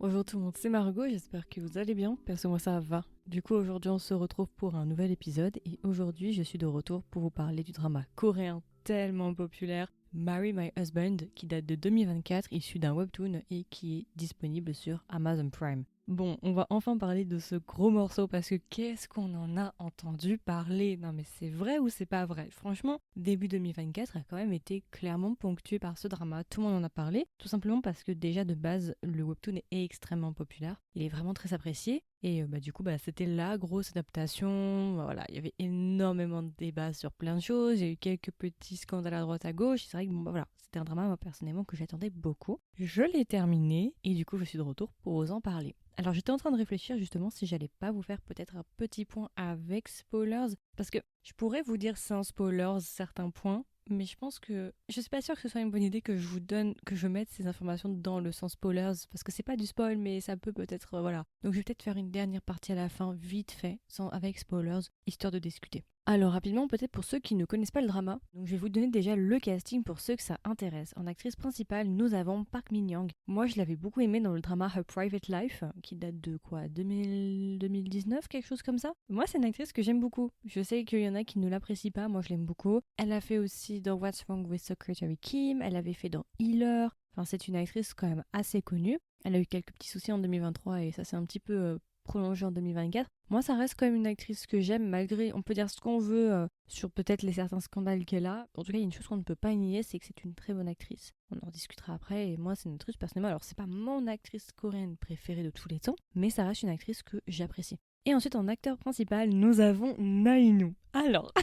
Bonjour tout le monde, c'est Margot, j'espère que vous allez bien, perso moi ça va. Du coup aujourd'hui on se retrouve pour un nouvel épisode et aujourd'hui je suis de retour pour vous parler du drama coréen tellement populaire Marry My Husband qui date de 2024, issu d'un webtoon et qui est disponible sur Amazon Prime. Bon, on va enfin parler de ce gros morceau parce que qu'est-ce qu'on en a entendu parler. Non mais c'est vrai ou c'est pas vrai? Franchement, début 2024 a quand même été clairement ponctué par ce drama. Tout le monde en a parlé, tout simplement parce que déjà de base, le webtoon est extrêmement populaire. Il est vraiment très apprécié. Et du coup, c'était la grosse adaptation. Voilà, il y avait énormément de débats sur plein de choses. Il y a eu quelques petits scandales à droite à gauche. C'est vrai que voilà, c'était un drama, moi, personnellement, que j'attendais beaucoup. Je l'ai terminé et du coup, je suis de retour pour vous en parler. Alors, j'étais en train de réfléchir justement si j'allais pas vous faire peut-être un petit point avec spoilers. Parce que je pourrais vous dire sans spoilers certains points. Mais je pense que je suis pas sûre que ce soit une bonne idée que je vous donne, que je mette ces informations dans le sens spoilers, parce que c'est pas du spoil, mais ça peut peut-être, voilà. Donc je vais peut-être faire une dernière partie à la fin, vite fait, sans avec spoilers, histoire de discuter. Alors rapidement, peut-être pour ceux qui ne connaissent pas le drama, donc je vais vous donner déjà le casting pour ceux que ça intéresse. En actrice principale, nous avons Park Min-young. Moi, je l'avais beaucoup aimé dans le drama Her Private Life, qui date de quoi, 2019, quelque chose comme ça. Moi, c'est une actrice que j'aime beaucoup. Je sais qu'il y en a qui ne l'apprécient pas, moi je l'aime beaucoup. Elle a fait aussi dans What's Wrong with Secretary Kim, elle avait fait dans Healer. Enfin, c'est une actrice quand même assez connue. Elle a eu quelques petits soucis en 2023 et ça s'est un petit peu prolongé en 2024. Moi, ça reste quand même une actrice que j'aime, malgré, on peut dire ce qu'on veut sur peut-être les certains scandales qu'elle a. En tout cas, il y a une chose qu'on ne peut pas nier, c'est que c'est une très bonne actrice. On en discutera après, et moi, c'est une actrice personnellement. Alors, c'est pas mon actrice coréenne préférée de tous les temps, mais ça reste une actrice que j'apprécie. Et ensuite, en acteur principal, nous avons Nainu. Alors,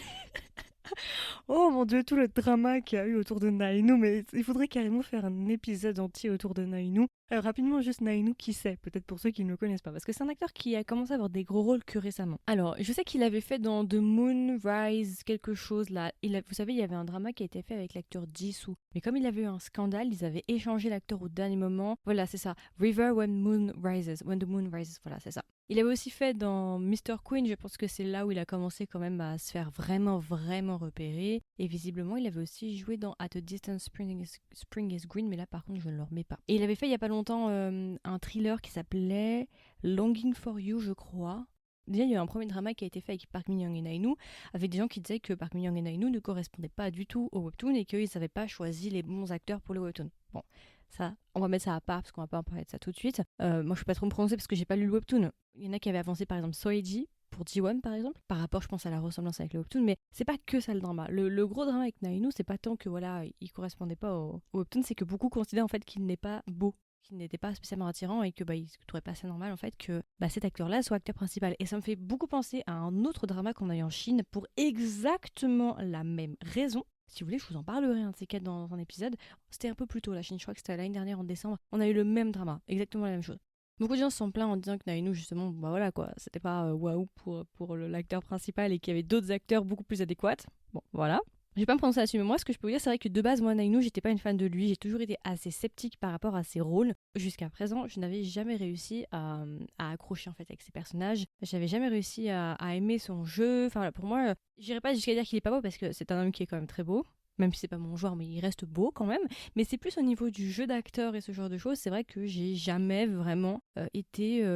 oh mon dieu, tout le drama qu'il y a eu autour de Nainu, mais il faudrait carrément faire un épisode entier autour de Nainu. Rapidement, juste Nainu, qui c'est? Peut-être pour ceux qui ne le connaissent pas, parce que c'est un acteur qui a commencé à avoir des gros rôles que récemment. Alors, je sais qu'il avait fait dans The Moonrise quelque chose là. Vous savez, il y avait un drama qui a été fait avec l'acteur Jisoo. Mais comme il avait eu un scandale, ils avaient échangé l'acteur au dernier moment. Voilà, c'est ça. River When Moon Rises. When the Moon Rises, voilà, c'est ça. Il avait aussi fait dans Mr. Queen, je pense que c'est là où il a commencé quand même à se faire vraiment, vraiment repérer. Et visiblement, il avait aussi joué dans At a Distance Spring is Green, mais là par contre, je ne le remets pas. Et il avait fait il y a pas longtemps un thriller qui s'appelait Longing for You, je crois. Déjà, il y a eu un premier drama qui a été fait avec Park Min-young et Nainu, avec des gens qui disaient que Park Min-young et Nainu ne correspondaient pas du tout au webtoon et qu'ils n'avaient pas choisi les bons acteurs pour le webtoon. Bon, ça, on va mettre ça à part parce qu'on va pas en parler de ça tout de suite. Moi, je peux pas trop me prononcer parce que j'ai pas lu le webtoon. Il y en a qui avaient avancé par exemple Soeji pour Ji-won par exemple, par rapport je pense à la ressemblance avec le webtoon, mais c'est pas que ça le drama. Le gros drama avec Nainu, c'est pas tant que voilà, il correspondait pas au webtoon, c'est que beaucoup considèrent en fait qu'il n'est pas beau, qu'il n'était pas spécialement attirant et que il trouverait pas ça normal en fait que cet acteur-là soit acteur principal. Et ça me fait beaucoup penser à un autre drama qu'on a eu en Chine pour exactement la même raison. Si vous voulez, je vous en parlerai un de ces quatre dans un épisode. C'était un peu plus tôt la Chine, je crois que c'était l'année dernière en décembre. On a eu le même drama, exactement la même chose. Beaucoup de gens se sont plaints en disant que Nainu, justement, voilà quoi, c'était pas waouh pour l'acteur principal et qu'il y avait d'autres acteurs beaucoup plus adéquats. Bon, voilà. Je vais pas me prononcer là-dessus, mais moi, ce que je peux vous dire, c'est vrai que de base, moi, Nainu, j'étais pas une fan de lui. J'ai toujours été assez sceptique par rapport à ses rôles. Jusqu'à présent, je n'avais jamais réussi à accrocher en fait avec ses personnages. J'avais jamais réussi à aimer son jeu. Enfin, voilà, pour moi, j'irais pas jusqu'à dire qu'il est pas beau parce que c'est un homme qui est quand même très beau. Même si c'est pas mon genre, mais il reste beau quand même. Mais c'est plus au niveau du jeu d'acteur et ce genre de choses. C'est vrai que j'ai jamais vraiment été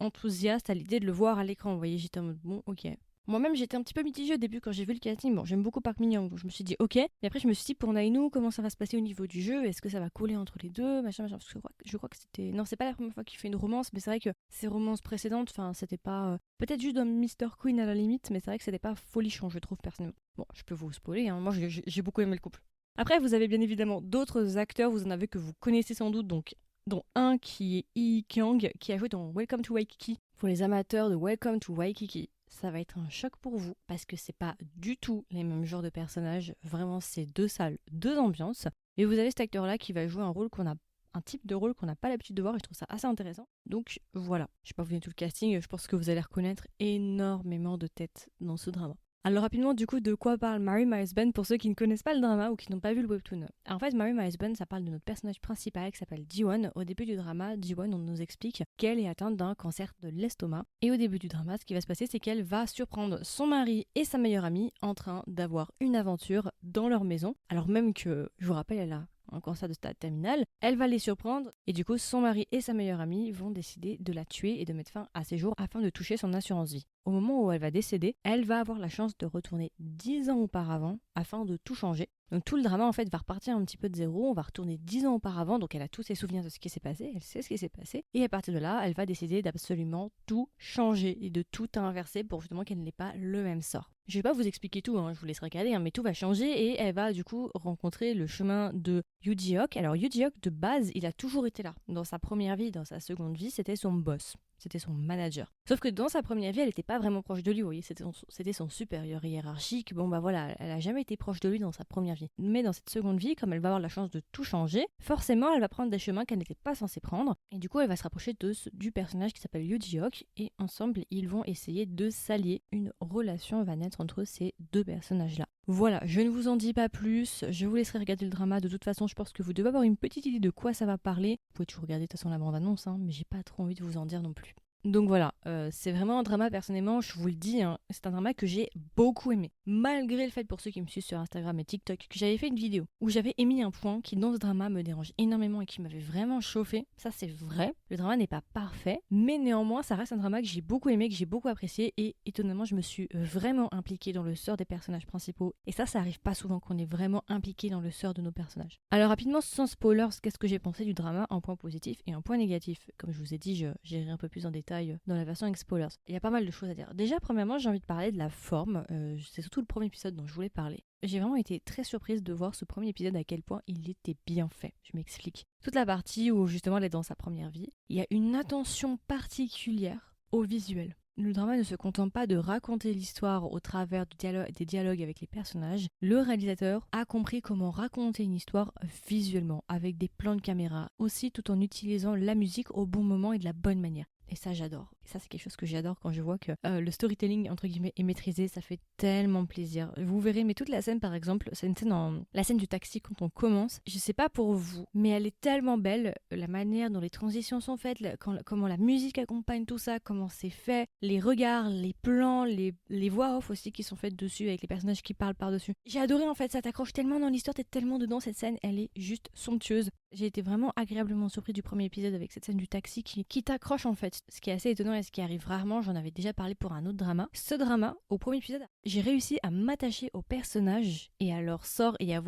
enthousiaste à l'idée de le voir à l'écran. Vous voyez, j'étais en mode bon, ok. Moi-même, j'étais un petit peu mitigée au début quand j'ai vu le casting. Bon, j'aime beaucoup Park Min-young, donc je me suis dit ok. Mais après, je me suis dit pour Nainu, comment ça va se passer au niveau du jeu? Est-ce que ça va coller entre les deux, machin, machin. Parce que je crois que c'était. Non, c'est pas la première fois qu'il fait une romance, mais c'est vrai que ses romances précédentes, enfin, c'était pas. Peut-être juste dans Mr. Queen à la limite, mais c'est vrai que c'était pas folichon, je trouve personnellement. Bon, je peux vous spoiler, hein. Moi j'ai beaucoup aimé le couple. Après, vous avez bien évidemment d'autres acteurs, vous en avez que vous connaissez sans doute, donc dont un qui est Lee Kyung, qui a joué dans Welcome to Waikiki. Pour les amateurs de Welcome to Waikiki, ça va être un choc pour vous, parce que c'est pas du tout les mêmes genres de personnages. Vraiment, c'est deux salles, deux ambiances. Et vous avez cet acteur-là qui va jouer un type de rôle qu'on n'a pas l'habitude de voir et je trouve ça assez intéressant. Donc voilà, je vais pas vous donner tout le casting, je pense que vous allez reconnaître énormément de têtes dans ce drama. Alors rapidement, du coup, de quoi parle Marry My Husband pour ceux qui ne connaissent pas le drama ou qui n'ont pas vu le webtoon? En fait, Marry My Husband, ça parle de notre personnage principal qui s'appelle Ji-won. Au début du drama, Ji-won, on nous explique qu'elle est atteinte d'un cancer de l'estomac. Et au début du drama, ce qui va se passer, c'est qu'elle va surprendre son mari et sa meilleure amie en train d'avoir une aventure dans leur maison. Alors même que, je vous rappelle, elle a un cancer de stade terminal. Elle va les surprendre et du coup, son mari et sa meilleure amie vont décider de la tuer et de mettre fin à ses jours afin de toucher son assurance vie. Au moment où elle va décéder, elle va avoir la chance de retourner 10 ans auparavant afin de tout changer. Donc tout le drama en fait va repartir un petit peu de zéro, on va retourner 10 ans auparavant, donc elle a tous ses souvenirs de ce qui s'est passé, elle sait ce qui s'est passé, et à partir de là, elle va décider d'absolument tout changer et de tout inverser pour justement qu'elle n'ait pas le même sort. Je vais pas vous expliquer tout, je vous laisserai regarder, mais tout va changer et elle va du coup rencontrer le chemin de Yoo Ji-hyuk. Alors Yoo Ji-hyuk de base, il a toujours été là. Dans sa première vie, dans sa seconde vie, c'était son boss. C'était son manager. Sauf que dans sa première vie, elle n'était pas vraiment proche de lui, vous voyez, c'était son supérieur hiérarchique. Bon bah voilà, elle a jamais été proche de lui dans sa première vie. Mais dans cette seconde vie, comme elle va avoir la chance de tout changer, forcément elle va prendre des chemins qu'elle n'était pas censée prendre. Et du coup, elle va se rapprocher du personnage qui s'appelle Yoo Ji-hyuk et ensemble, ils vont essayer de s'allier. Une relation va naître entre ces deux personnages-là. Voilà, je ne vous en dis pas plus, je vous laisserai regarder le drama. De toute façon, je pense que vous devez avoir une petite idée de quoi ça va parler. Vous pouvez toujours regarder de toute façon la bande-annonce, mais j'ai pas trop envie de vous en dire non plus. Donc voilà, c'est vraiment un drama, personnellement, je vous le dis, c'est un drama que j'ai beaucoup aimé. Malgré le fait, pour ceux qui me suivent sur Instagram et TikTok, que j'avais fait une vidéo où j'avais émis un point qui dans ce drama me dérange énormément et qui m'avait vraiment chauffé. Ça c'est vrai, le drama n'est pas parfait, mais néanmoins ça reste un drama que j'ai beaucoup aimé, que j'ai beaucoup apprécié et étonnamment je me suis vraiment impliquée dans le sort des personnages principaux. Et ça arrive pas souvent qu'on est vraiment impliqué dans le sort de nos personnages. Alors rapidement, sans spoilers, qu'est-ce que j'ai pensé du drama en point positif et en point négatif. Comme je vous ai dit, j'irai un peu plus en détail dans la version avec spoilers. Il y a pas mal de choses à dire. Déjà, premièrement, j'ai envie de parler de la forme. C'est surtout le premier épisode dont je voulais parler. J'ai vraiment été très surprise de voir ce premier épisode à quel point il était bien fait. Je m'explique. Toute la partie où justement elle est dans sa première vie, il y a une attention particulière au visuel. Le drama ne se contente pas de raconter l'histoire au travers des dialogues avec les personnages. Le réalisateur a compris comment raconter une histoire visuellement, avec des plans de caméra, aussi tout en utilisant la musique au bon moment et de la bonne manière. Et ça, j'adore. Et ça, c'est quelque chose que j'adore quand je vois que le storytelling, entre guillemets, est maîtrisé. Ça fait tellement plaisir. Vous verrez, mais toute la scène, par exemple, c'est une scène la scène du taxi quand on commence. Je sais pas pour vous, mais elle est tellement belle. La manière dont les transitions sont faites, comment la musique accompagne tout ça, comment c'est fait, les regards, les plans, les voix off aussi qui sont faites dessus avec les personnages qui parlent par-dessus. J'ai adoré en fait, ça t'accroche tellement dans l'histoire, t'es tellement dedans, cette scène, elle est juste somptueuse. J'ai été vraiment agréablement surpris du premier épisode avec cette scène du taxi qui t'accroche en fait. Ce qui est assez étonnant et ce qui arrive rarement, j'en avais déjà parlé pour un autre drama. Ce drama, au premier épisode, j'ai réussi à m'attacher aux personnages et à leur sort et à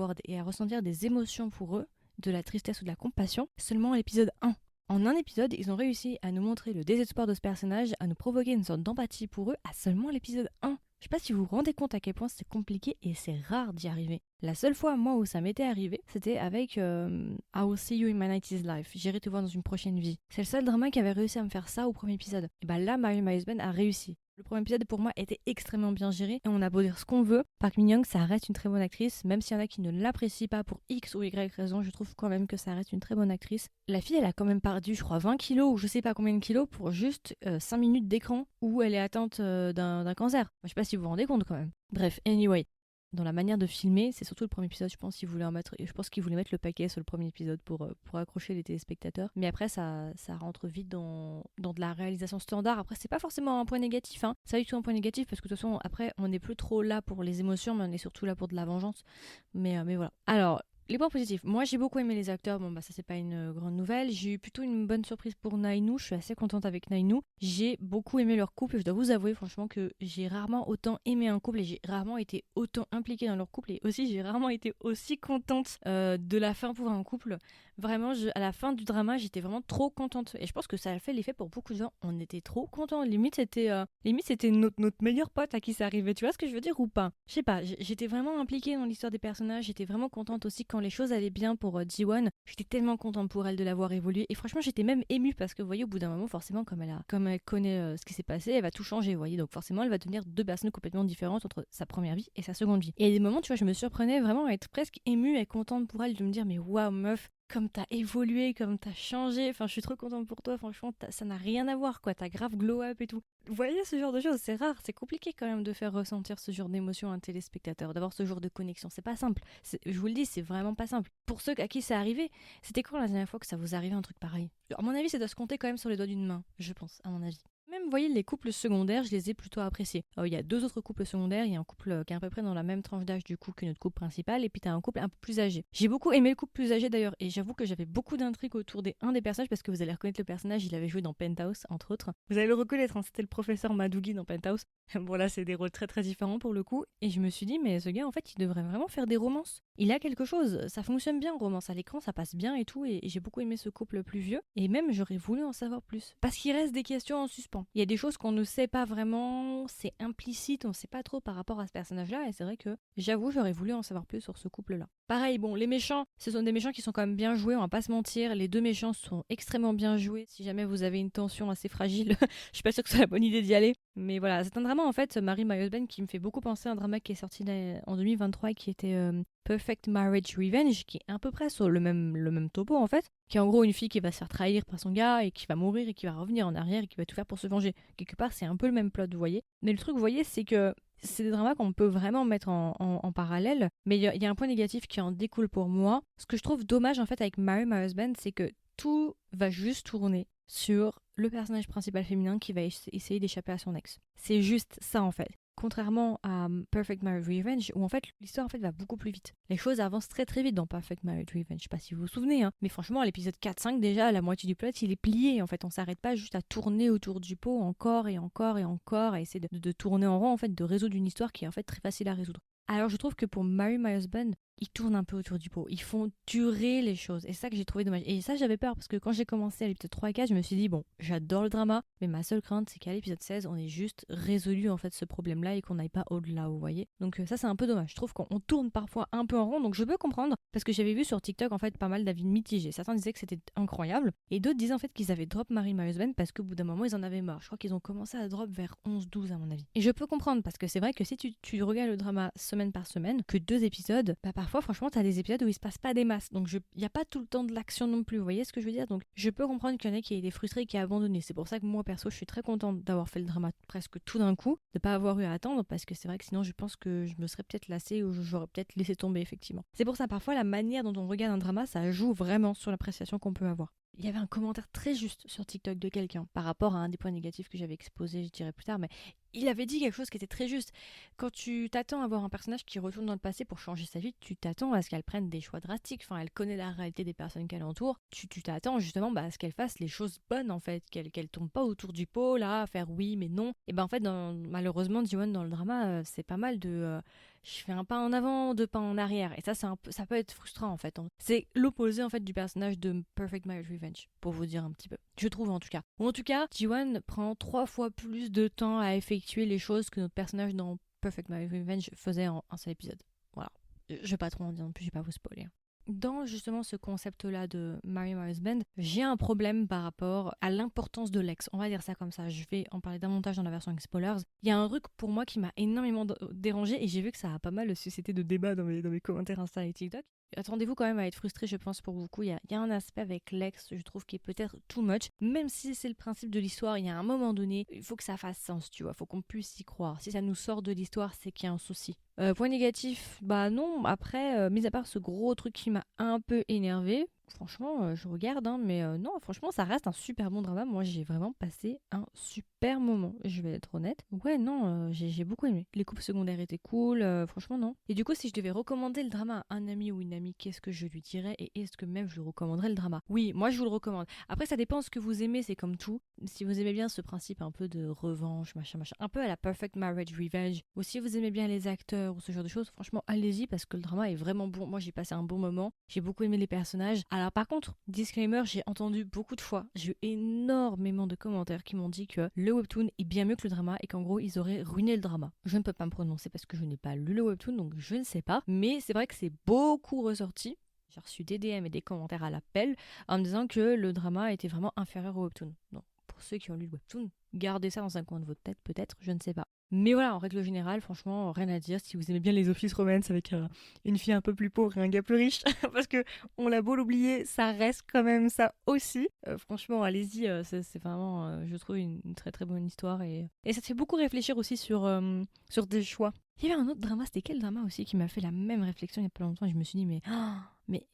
ressentir des émotions pour eux, de la tristesse ou de la compassion, seulement à l'épisode 1. En un épisode, ils ont réussi à nous montrer le désespoir de ce personnage, à nous provoquer une sorte d'empathie pour eux à seulement l'épisode 1. Je sais pas si vous vous rendez compte à quel point c'est compliqué et c'est rare d'y arriver. La seule fois, moi, où ça m'était arrivé, c'était avec I Will See You in My 90s Life. J'irai te voir dans une prochaine vie. C'est le seul drama qui avait réussi à me faire ça au premier épisode. Et bah là, Marry My Husband a réussi. Le premier épisode pour moi était extrêmement bien géré et on a beau dire ce qu'on veut, Park Min-young ça reste une très bonne actrice, même s'il y en a qui ne l'apprécient pas pour X ou Y raison, je trouve quand même que ça reste une très bonne actrice. La fille elle a quand même perdu je crois 20 kilos ou je sais pas combien de kilos pour juste 5 minutes d'écran où elle est atteinte d'un cancer. Je sais pas si vous vous rendez compte quand même. Bref, anyway. Dans la manière de filmer, c'est surtout le premier épisode, je pense qu'ils voulaient mettre le paquet sur le premier épisode pour accrocher les téléspectateurs. Mais après, ça rentre vite dans de la réalisation standard. Après, c'est pas forcément un point négatif, C'est pas du tout un point négatif parce que de toute façon, après, on n'est plus trop là pour les émotions, mais on est surtout là pour de la vengeance. Mais voilà. Alors, les points positifs. Moi, j'ai beaucoup aimé les acteurs. Bon, bah, ça, c'est pas une grande nouvelle. J'ai eu plutôt une bonne surprise pour Nainu. Je suis assez contente avec Nainu. J'ai beaucoup aimé leur couple. Je dois vous avouer, franchement, que j'ai rarement autant aimé un couple et j'ai rarement été autant impliquée dans leur couple. Et aussi, j'ai rarement été aussi contente de la fin pour un couple. Vraiment, à la fin du drama, j'étais vraiment trop contente. Et je pense que ça a fait l'effet pour beaucoup de gens. On était trop contents. Limite, c'était notre meilleur pote à qui ça arrivait. Tu vois ce que je veux dire ou pas? Je sais pas. J'étais vraiment impliquée dans l'histoire des personnages. J'étais vraiment contente aussi quand les choses allaient bien pour Ji-won. J'étais tellement contente pour elle de l'avoir évolué. Et franchement, j'étais même émue parce que, vous voyez, au bout d'un moment, forcément, comme elle connaît ce qui s'est passé, elle va tout changer, vous voyez. Donc forcément, elle va devenir deux personnes complètement différentes entre sa première vie et sa seconde vie. Et à des moments, tu vois, je me surprenais vraiment à être presque émue et contente pour elle de me dire, mais waouh, meuf, comme t'as évolué, comme t'as changé, enfin je suis trop contente pour toi, franchement ça n'a rien à voir quoi, t'as grave glow up et tout. Vous voyez ce genre de choses, c'est rare, c'est compliqué quand même de faire ressentir ce genre d'émotion à un téléspectateur, d'avoir ce genre de connexion, c'est pas simple, je vous le dis, c'est vraiment pas simple. Pour ceux à qui c'est arrivé, c'était quand la dernière fois que ça vous arrivait un truc pareil? À mon avis ça doit se compter quand même sur les doigts d'une main, je pense, à mon avis. vous voyez, les couples secondaires, je les ai plutôt appréciés. Il y a 2 autres couples secondaires, il y a un couple qui est à peu près dans la même tranche d'âge du coup que notre couple principal, et puis t'as un couple un peu plus âgé. J'ai beaucoup aimé le couple plus âgé d'ailleurs, et j'avoue que j'avais beaucoup d'intrigues autour un des personnages, parce que vous allez reconnaître le personnage, il avait joué dans Penthouse, entre autres. Vous allez le reconnaître, hein, c'était le professeur Madougi dans Penthouse. Bon là, c'est des rôles très très différents pour le coup, et je me suis dit, mais ce gars, en fait, il devrait vraiment faire des romances. Il a quelque chose, ça fonctionne bien, romance à l'écran, ça passe bien et tout, et j'ai beaucoup aimé ce couple plus vieux, et même j'aurais voulu en savoir plus. Parce qu'il reste des questions en suspens. Il y a des choses qu'on ne sait pas vraiment, c'est implicite, on sait pas trop par rapport à ce personnage-là, et c'est vrai que j'avoue, j'aurais voulu en savoir plus sur ce couple-là. Pareil, bon, les méchants, ce sont des méchants qui sont quand même bien joués, on va pas se mentir, les 2 méchants sont extrêmement bien joués. Si jamais vous avez une tension assez fragile, je suis pas sûre que c'est la bonne idée d'y aller. Mais voilà, c'est un drama en fait, Marry My Husband, qui me fait beaucoup penser à un drama qui est sorti en 2023 et qui était Perfect Marriage Revenge, qui est à peu près sur le même topo en fait, qui est en gros une fille qui va se faire trahir par son gars et qui va mourir et qui va revenir en arrière et qui va tout faire pour se venger. Quelque part, c'est un peu le même plot, vous voyez. Mais le truc, vous voyez, c'est que c'est des dramas qu'on peut vraiment mettre en parallèle, mais il y a un point négatif qui en découle pour moi. Ce que je trouve dommage en fait avec Marry My Husband, c'est que tout va juste tourner sur le personnage principal féminin qui va essayer d'échapper à son ex. C'est juste ça en fait. Contrairement à Perfect Marriage Revenge, où en fait l'histoire en fait va beaucoup plus vite. Les choses avancent très très vite dans Perfect Marriage Revenge. Je sais pas si vous vous souvenez, hein, mais franchement à l'épisode 4-5 déjà, la moitié du plot il est plié. En fait, on s'arrête pas juste à tourner autour du pot encore et encore et encore, à essayer de tourner en rond en fait, de résoudre une histoire qui est en fait très facile à résoudre. Alors je trouve que pour Marry My Husband, ils tournent un peu autour du pot. Ils font durer les choses. Et c'est ça que j'ai trouvé dommage. Et ça, j'avais peur parce que quand j'ai commencé à l'épisode 3 et 4, je me suis dit, bon, j'adore le drama, mais ma seule crainte, c'est qu'à l'épisode 16, on ait juste résolu en fait ce problème-là et qu'on n'aille pas au-delà, vous voyez. Donc ça, c'est un peu dommage. Je trouve qu'on tourne parfois un peu en rond. Donc je peux comprendre parce que j'avais vu sur TikTok en fait pas mal d'avis mitigés. Certains disaient que c'était incroyable et d'autres disaient en fait qu'ils avaient drop Marry My Husband parce qu'au bout d'un moment, ils en avaient marre. Je crois qu'ils ont commencé à drop vers 11-12 à mon avis. Et je peux comprendre parce que c'est vrai que si tu regardes le drama semaine par semaine, que 2 épisodes, bah parfois, franchement, t'as des épisodes où il se passe pas des masses. Donc il n'y a pas tout le temps de l'action non plus, vous voyez ce que je veux dire. Donc je peux comprendre qu'il y en a qui aient été frustrés et qui aient abandonné. C'est pour ça que moi perso je suis très contente d'avoir fait le drama presque tout d'un coup, de pas avoir eu à attendre, parce que c'est vrai que sinon je pense que je me serais peut-être lassée ou j'aurais peut-être laissé tomber effectivement. C'est pour ça parfois la manière dont on regarde un drama, ça joue vraiment sur l'appréciation qu'on peut avoir. Il y avait un commentaire très juste sur TikTok de quelqu'un par rapport à un des points négatifs que j'avais exposé, je dirais plus tard, mais il avait dit quelque chose qui était très juste. Quand tu t'attends à voir un personnage qui retourne dans le passé pour changer sa vie, tu t'attends à ce qu'elle prenne des choix drastiques. Enfin, elle connaît la réalité des personnes qu'elle entoure. Tu t'attends justement à ce qu'elle fasse les choses bonnes en fait, qu'elle tombe pas autour du pot là, à faire oui mais non. Et ben en fait, malheureusement, Jiwon dans le drama, c'est pas mal de je fais un pas en avant, 2 pas en arrière. Et ça, ça peut être frustrant en fait. C'est l'opposé en fait du personnage de Perfect Marriage Revenge, pour vous dire un petit peu. Je trouve en tout cas. Ou en tout cas, Jiwon prend 3 fois plus de temps à effectuer les choses que notre personnage dans Perfect Marriage Revenge faisait en un seul épisode. Voilà. Je vais pas trop en dire non plus, je vais pas vous spoiler. Dans justement ce concept-là de Marry My Husband, j'ai un problème par rapport à l'importance de l'ex. On va dire ça comme ça. Je vais en parler davantage dans la version avec spoilers. Il y a un truc pour moi qui m'a énormément dérangé et j'ai vu que ça a pas mal suscité de débats dans mes commentaires Insta et TikTok. Attendez-vous quand même à être frustré, je pense, pour beaucoup. Il y a un aspect avec l'ex, je trouve, qui est peut-être too much. Même si c'est le principe de l'histoire, il y a un moment donné, il faut que ça fasse sens, tu vois. Il faut qu'on puisse y croire. Si ça nous sort de l'histoire, c'est qu'il y a un souci. Point négatif, bah non. Après, mis à part ce gros truc qui m'a un peu énervé, franchement, je regarde, hein, mais non, franchement, ça reste un super bon drama. Moi, j'ai vraiment passé un super moment, je vais être honnête. Ouais, non, j'ai beaucoup aimé. Les couples secondaires étaient cool, franchement, non. Et du coup, si je devais recommander le drama à un ami ou une amie, qu'est-ce que je lui dirais et est-ce que même je lui recommanderais le drama? Oui, moi, je vous le recommande. Après, ça dépend de ce que vous aimez, c'est comme tout. Si vous aimez bien ce principe un peu de revanche, machin, un peu à la Perfect Marriage Revenge, ou si vous aimez bien les acteurs ou ce genre de choses, franchement, allez-y parce que le drama est vraiment bon. Moi, j'ai passé un bon moment, j'ai beaucoup aimé les personnages. Alors par contre, disclaimer, j'ai entendu beaucoup de fois, j'ai eu énormément de commentaires qui m'ont dit que le webtoon est bien mieux que le drama et qu'en gros ils auraient ruiné le drama. Je ne peux pas me prononcer parce que je n'ai pas lu le webtoon donc je ne sais pas, mais c'est vrai que c'est beaucoup ressorti. J'ai reçu des DM et des commentaires à l'appel en me disant que le drama était vraiment inférieur au webtoon. Donc pour ceux qui ont lu le webtoon, gardez ça dans un coin de votre tête peut-être, je ne sais pas. Mais voilà, en règle générale, franchement, rien à dire. Si vous aimez bien les office romance avec une fille un peu plus pauvre et un gars plus riche, parce que on l'a beau l'oublier, ça reste quand même ça aussi. Franchement, allez-y, c'est vraiment, je trouve, une très très bonne histoire. Et ça te fait beaucoup réfléchir aussi sur des choix. Il y avait un autre drama, c'était quel drama aussi qui m'a fait la même réflexion il y a pas longtemps et je me suis dit, mais Mais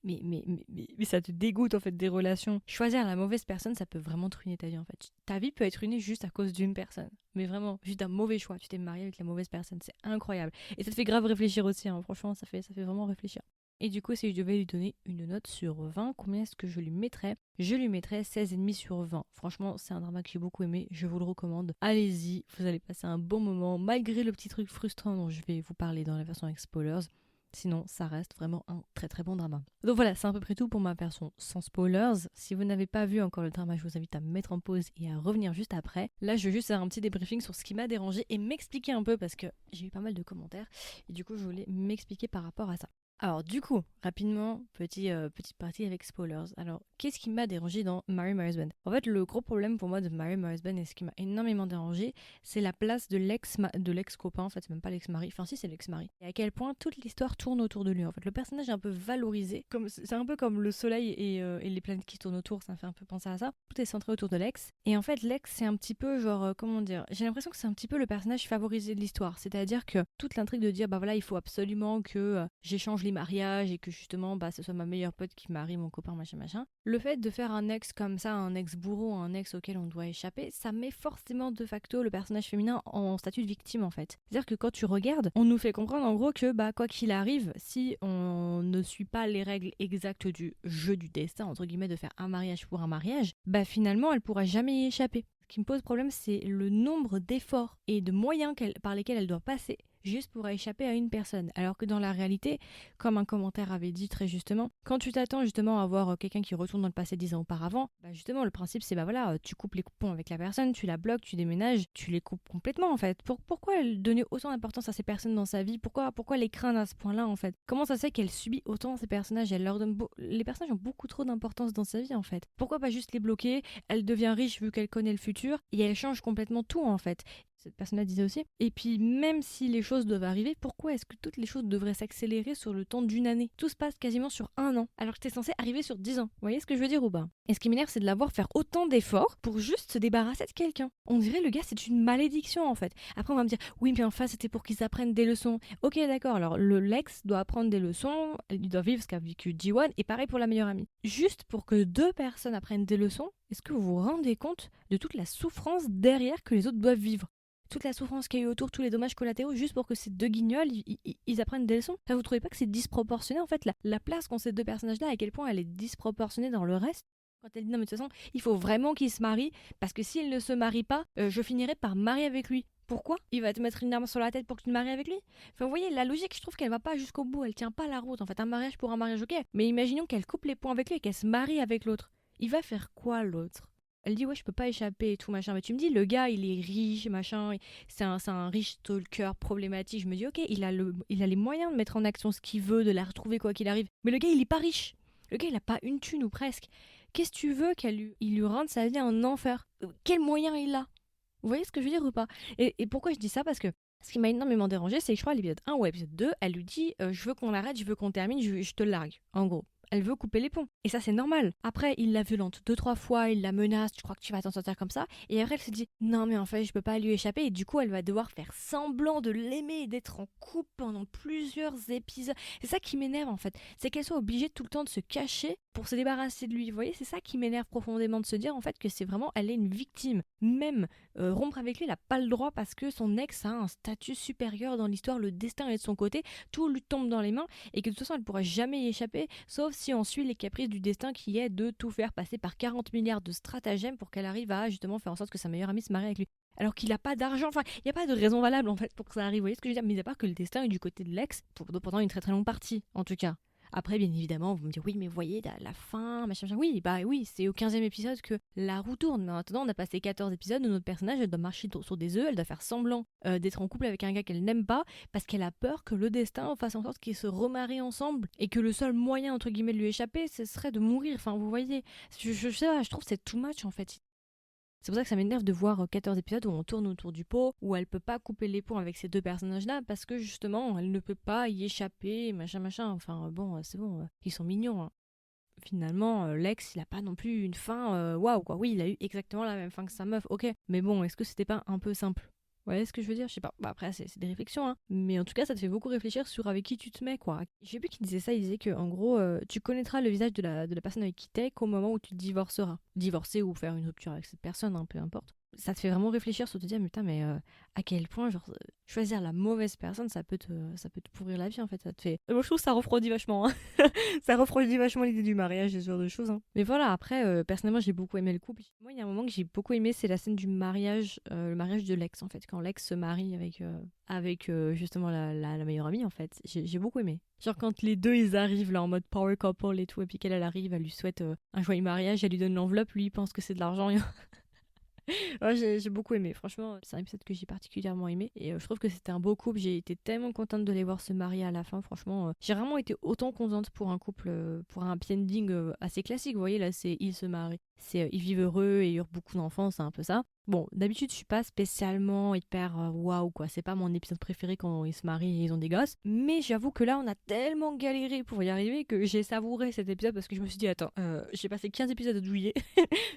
ça te dégoûte en fait des relations. Choisir la mauvaise personne, ça peut vraiment te ruiner ta vie en fait. Ta vie peut être ruinée juste à cause d'une personne. Mais vraiment, juste un mauvais choix. Tu t'es marié avec la mauvaise personne, c'est incroyable. Et ça te fait grave réfléchir aussi, hein. Franchement, ça fait vraiment réfléchir. Et du coup, si je devais lui donner une note sur 20, combien est-ce que je lui mettrais? Je lui mettrais 16,5 sur 20. Franchement, c'est un drama que j'ai beaucoup aimé, je vous le recommande. Allez-y, vous allez passer un bon moment, malgré le petit truc frustrant dont je vais vous parler dans la version avec spoilers. Sinon, ça reste vraiment un très très bon drama. Donc voilà, c'est à peu près tout pour ma version sans spoilers. Si vous n'avez pas vu encore le drama, je vous invite à me mettre en pause et à revenir juste après. Là, je vais juste faire un petit débriefing sur ce qui m'a dérangé et m'expliquer un peu parce que j'ai eu pas mal de commentaires et du coup, je voulais m'expliquer par rapport à ça. Alors du coup, rapidement, petite partie avec spoilers. Alors, qu'est-ce qui m'a dérangé dans Marry My Husband? En fait, le gros problème pour moi de Marry My Husband et ce qui m'a énormément dérangé, c'est la place de l'ex-copain, en fait, c'est même pas l'ex-mari, enfin si c'est l'ex-mari. Et à quel point toute l'histoire tourne autour de lui. En fait, le personnage est un peu valorisé, c'est un peu comme le soleil et les planètes qui tournent autour, ça me fait un peu penser à ça. Tout est centré autour de l'ex. Et en fait, l'ex, c'est un petit peu genre, comment dire, j'ai l'impression que c'est un petit peu le personnage favorisé de l'histoire. C'est-à-dire que toute l'intrigue de dire, bah voilà, il faut absolument que j'échange les mariages et que justement bah ce soit ma meilleure pote qui marie mon copain machin. Le fait de faire un ex comme ça, un ex bourreau, un ex auquel on doit échapper, ça met forcément de facto le personnage féminin en statut de victime en fait. C'est-à-dire que quand tu regardes, on nous fait comprendre en gros que bah quoi qu'il arrive, si on ne suit pas les règles exactes du jeu du destin entre guillemets de faire un mariage pour un mariage, bah finalement elle pourra jamais y échapper. Ce qui me pose problème, c'est le nombre d'efforts et de moyens par lesquels elle doit passer juste pour échapper à une personne. Alors que dans la réalité, comme un commentaire avait dit très justement, quand tu t'attends justement à voir quelqu'un qui retourne dans le passé 10 ans auparavant, bah justement le principe c'est bah voilà, tu coupes les ponts avec la personne, tu la bloques, tu déménages, tu les coupes complètement en fait. Pourquoi elle donnait autant d'importance à ces personnes dans sa vie? Pourquoi les craindre à ce point-là en fait? Comment ça se fait qu'elle subit autant ces personnages? Elle leur donne les personnages ont beaucoup trop d'importance dans sa vie en fait. Pourquoi pas juste les bloquer? Elle devient riche vu qu'elle connaît le futur et elle change complètement tout en fait. Cette personne-là disait aussi. Et puis, même si les choses doivent arriver, pourquoi est-ce que toutes les choses devraient s'accélérer sur le temps d'une année? Tout se passe quasiment sur un an, alors que c'était censé arriver sur 10 ans. Vous voyez ce que je veux dire ou pas? Et ce qui m'énerve, c'est de la voir faire autant d'efforts pour juste se débarrasser de quelqu'un. On dirait le gars, c'est une malédiction en fait. Après, on va me dire, oui, mais enfin, c'était pour qu'ils apprennent des leçons. Ok, d'accord, alors le Lex doit apprendre des leçons, il doit vivre ce qu'a vécu Ji-won, et pareil pour la meilleure amie. Juste pour que deux personnes apprennent des leçons, est-ce que vous vous rendez compte de toute la souffrance derrière que les autres doivent vivre? Toute la souffrance qu'il y a eu autour, tous les dommages collatéraux, juste pour que ces deux guignols, ils apprennent des leçons. Enfin, vous trouvez pas que c'est disproportionné en fait la place qu'ont ces deux personnages-là, à quel point elle est disproportionnée dans le reste? Quand elle dit non mais de toute façon, il faut vraiment qu'ils se marient, parce que s'il ne se marie pas, je finirai par marier avec lui. Pourquoi? Il va te mettre une arme sur la tête pour que tu te maries avec lui? Enfin, vous voyez, la logique, je trouve qu'elle va pas jusqu'au bout, elle tient pas la route. En fait, un mariage pour un mariage, ok. Mais imaginons qu'elle coupe les points avec lui et qu'elle se marie avec l'autre. Il va faire quoi l'autre? Elle dit ouais je peux pas échapper et tout machin. Mais tu me dis le gars il est riche machin, c'est un riche stalker problématique. Je me dis ok il a les moyens de mettre en action ce qu'il veut, de la retrouver quoi qu'il arrive. Mais le gars il est pas riche. Le gars il a pas une thune ou presque. Qu'est-ce que tu veux il lui rende sa vie un enfer? Quels moyens il a? Vous voyez ce que je veux dire ou pas? Et pourquoi je dis ça? Parce que ce qui m'a énormément dérangé, c'est que je crois à l'épisode 1 ou à l'épisode 2, elle lui dit je veux qu'on arrête, je veux qu'on termine, je te largue. En gros. Elle veut couper les ponts. Et ça, c'est normal. Après, il la violente 2-3 fois, il la menace, je crois que tu vas t'en sortir comme ça. Et après, elle se dit, non, mais en fait, je peux pas lui échapper. Et du coup, elle va devoir faire semblant de l'aimer et d'être en couple pendant plusieurs épisodes. C'est ça qui m'énerve, en fait. C'est qu'elle soit obligée tout le temps de se cacher pour se débarrasser de lui. Vous voyez, c'est ça qui m'énerve profondément de se dire, en fait, que c'est vraiment, elle est une victime. Même rompre avec lui, elle n'a pas le droit parce que son ex a un statut supérieur dans l'histoire, le destin est de son côté, tout lui tombe dans les mains et que de toute façon, elle pourra jamais y échapper, sauf si on suit les caprices du destin qui est de tout faire passer par 40 milliards de stratagèmes pour qu'elle arrive à justement faire en sorte que sa meilleure amie se marie avec lui. Alors qu'il n'a pas d'argent, enfin, il n'y a pas de raison valable en fait pour que ça arrive. Vous voyez ce que je veux dire? Mais à part que le destin est du côté de l'ex, pendant une très très longue partie, en tout cas. Après, bien évidemment, vous me direz, oui, mais vous voyez, la fin, machin. Oui, bah oui, c'est au 15e épisode que la roue tourne. Mais maintenant, on a passé 14 épisodes où notre personnage, elle doit marcher sur des œufs, elle doit faire semblant d'être en couple avec un gars qu'elle n'aime pas, parce qu'elle a peur que le destin fasse en sorte qu'ils se remarient ensemble, et que le seul moyen, entre guillemets, de lui échapper, ce serait de mourir. Enfin, vous voyez, je sais pas, je trouve que c'est too much, en fait. C'est pour ça que ça m'énerve de voir 14 épisodes où on tourne autour du pot, où elle peut pas couper les ponts avec ces deux personnages-là, parce que justement, elle ne peut pas y échapper, machin. Enfin, bon, c'est bon, ils sont mignons, hein. Finalement, l'ex, il a pas non plus une fin waouh, quoi. Oui, il a eu exactement la même fin que sa meuf, ok. Mais bon, est-ce que c'était pas un peu simple? Vous voyez ce que je veux dire? Je sais pas. Bah après, c'est des réflexions, hein. Mais en tout cas, ça te fait beaucoup réfléchir sur avec qui tu te mets, quoi. Je sais plus qui disait ça. Il disait que, en gros, tu connaîtras le visage de la personne avec qui t'es qu'au moment où tu divorceras. Divorcer ou faire une rupture avec cette personne, hein, peu importe. Ça te fait vraiment réfléchir sur te dire, mais putain, mais à quel point, genre, choisir la mauvaise personne, ça peut te pourrir la vie, en fait. Ça te fait. Moi, je trouve que ça refroidit vachement, hein. Ça refroidit vachement l'idée du mariage et ce genre de choses, hein. Mais voilà, après, personnellement, j'ai beaucoup aimé le couple. Moi, il y a un moment que j'ai beaucoup aimé, c'est la scène du mariage, le mariage de l'ex, en fait. Quand l'ex se marie avec justement la meilleure amie, en fait. J'ai beaucoup aimé. Genre, quand les deux, ils arrivent là en mode power couple et tout, et puis qu'elle arrive, elle lui souhaite un joyeux mariage, elle lui donne l'enveloppe, lui, il pense que c'est de l'argent. Ouais, j'ai beaucoup aimé. Franchement, c'est un épisode que j'ai particulièrement aimé. Et je trouve que c'était un beau couple. J'ai été tellement contente de les voir se marier à la fin. Franchement, j'ai vraiment été autant contente pour un couple, pour un happy ending assez classique. Vous voyez, là, c'est ils se marient. C'est ils vivent heureux et eurent beaucoup d'enfants, c'est un peu ça. Bon, d'habitude, je suis pas spécialement hyper waouh, quoi. C'est pas mon épisode préféré quand ils se marient et ils ont des gosses. Mais j'avoue que là, on a tellement galéré pour y arriver que j'ai savouré cet épisode parce que je me suis dit, attends, j'ai passé 15 épisodes à douiller.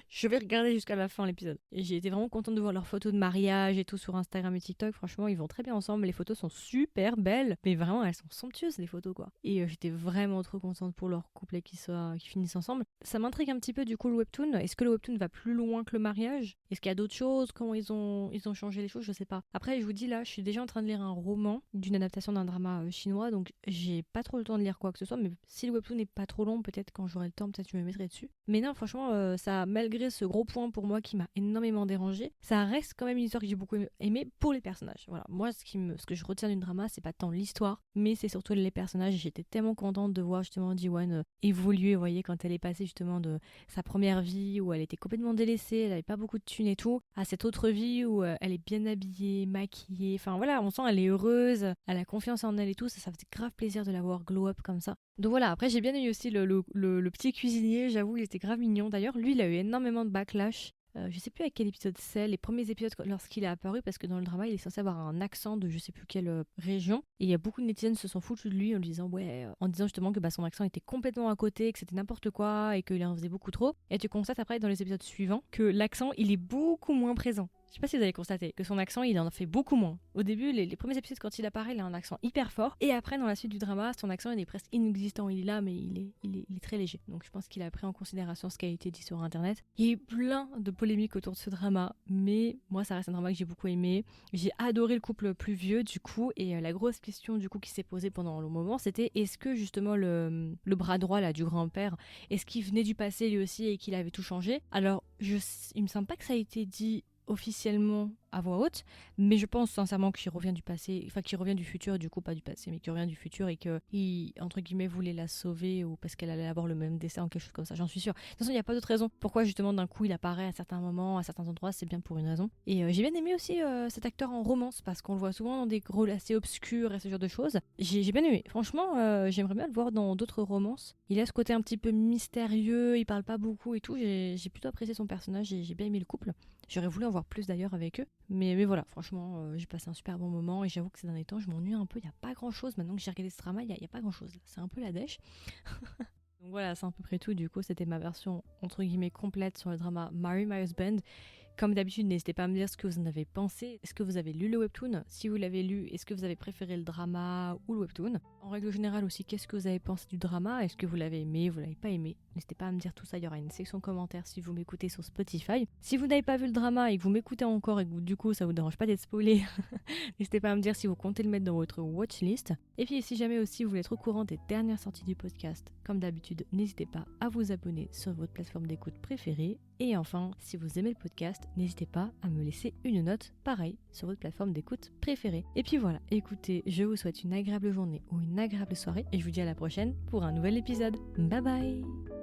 Je vais regarder jusqu'à la fin l'épisode. Et j'ai été vraiment contente de voir leurs photos de mariage et tout sur Instagram et TikTok. Franchement, ils vont très bien ensemble. Les photos sont super belles. Mais vraiment, elles sont somptueuses, les photos, quoi. Et j'étais vraiment trop contente pour leur couple et qu'ils finissent ensemble. Ça m'intrigue un petit peu, du coup, le webtoon. Est-ce que le webtoon va plus loin que le mariage? Est-ce qu'il y a d'autres choses? Comment ils ont changé les choses? Je sais pas. Après, je vous dis, là, je suis déjà en train de lire un roman d'une adaptation d'un drama chinois. Donc, j'ai pas trop le temps de lire quoi que ce soit. Mais si le webtoon n'est pas trop long, peut-être quand j'aurai le temps, peut-être je me mettrai dessus. Mais non, franchement, ça, malgré ce gros point pour moi qui m'a énormément dérangé, ça reste quand même une histoire que j'ai beaucoup aimée pour les personnages. Voilà, moi ce que je retiens d'une drama, c'est pas tant l'histoire, mais c'est surtout les personnages. J'étais tellement contente de voir justement Ji-won évoluer, vous voyez, quand elle est passée justement de sa première vie où elle était complètement délaissée, elle avait pas beaucoup de thunes et tout, à cette autre vie où elle est bien habillée, maquillée, enfin voilà, on sent elle est heureuse, elle a confiance en elle et tout, ça faisait grave plaisir de la voir glow up comme ça. Donc voilà, après j'ai bien aimé aussi le petit cuisinier, j'avoue, il était grave mignon. D'ailleurs, lui, il a eu énormément de backlash. Je sais plus à quel épisode c'est, les premiers épisodes lorsqu'il est apparu, parce que dans le drama, il est censé avoir un accent de je sais plus quelle région. Et il y a beaucoup de netizens se sont foutus de lui en lui disant, ouais, en disant justement que son accent était complètement à côté, que c'était n'importe quoi et qu'il en faisait beaucoup trop. Et tu constates après dans les épisodes suivants que l'accent, il est beaucoup moins présent. Je sais pas si vous avez constaté que son accent, il en fait beaucoup moins. Au début, les premiers épisodes, quand il apparaît, il a un accent hyper fort. Et après, dans la suite du drama, son accent, il est presque inexistant. Il est là, mais il est très léger. Donc je pense qu'il a pris en considération ce qui a été dit sur Internet. Il y a eu plein de polémiques autour de ce drama, mais moi, ça reste un drama que j'ai beaucoup aimé. J'ai adoré le couple plus vieux, du coup. Et la grosse question, du coup, qui s'est posée pendant le moment, c'était est-ce que, justement, le bras droit, là, du grand-père, est-ce qu'il venait du passé, lui aussi, et qu'il avait tout changé? Alors, il me semble pas que ça a été dit officiellement à voix haute, mais je pense sincèrement qu'il revient du passé, enfin qu'il revient du futur, du coup pas du passé, mais qu'il revient du futur et qu'il, entre guillemets, voulait la sauver ou parce qu'elle allait avoir le même destin ou quelque chose comme ça, j'en suis sûre. De toute façon, il n'y a pas d'autre raison. Pourquoi justement d'un coup il apparaît à certains moments, à certains endroits, c'est bien pour une raison. Et j'ai bien aimé aussi cet acteur en romance parce qu'on le voit souvent dans des rôles assez obscurs et ce genre de choses. J'ai bien aimé. Franchement, j'aimerais bien le voir dans d'autres romances. Il a ce côté un petit peu mystérieux, il parle pas beaucoup et tout. J'ai plutôt apprécié son personnage et j'ai bien aimé le couple. J'aurais voulu en voir plus d'ailleurs avec eux. Mais voilà, franchement, j'ai passé un super bon moment et j'avoue que ces derniers temps, je m'ennuie un peu. Il n'y a pas grand chose. Maintenant que j'ai regardé ce drama, il n'y a pas grand chose. C'est un peu la dèche. Donc voilà, c'est à peu près tout. Du coup, c'était ma version entre guillemets complète sur le drama Marry My Husband. Comme d'habitude, n'hésitez pas à me dire ce que vous en avez pensé. Est-ce que vous avez lu le webtoon? Si vous l'avez lu, est-ce que vous avez préféré le drama ou le webtoon? En règle générale aussi, qu'est-ce que vous avez pensé du drama? Est-ce que vous l'avez aimé? Vous l'avez pas aimé? N'hésitez pas à me dire tout ça. Il y aura une section commentaires si vous m'écoutez sur Spotify. Si vous n'avez pas vu le drama et que vous m'écoutez encore et que du coup ça vous dérange pas d'être spoilé, n'hésitez pas à me dire si vous comptez le mettre dans votre watchlist. Et puis si jamais aussi vous voulez être au courant des dernières sorties du podcast, comme d'habitude, n'hésitez pas à vous abonner sur votre plateforme d'écoute préférée. Et enfin, si vous aimez le podcast, n'hésitez pas à me laisser une note, pareil, sur votre plateforme d'écoute préférée. Et puis voilà, écoutez, je vous souhaite une agréable journée ou une agréable soirée et je vous dis à la prochaine pour un nouvel épisode. Bye bye!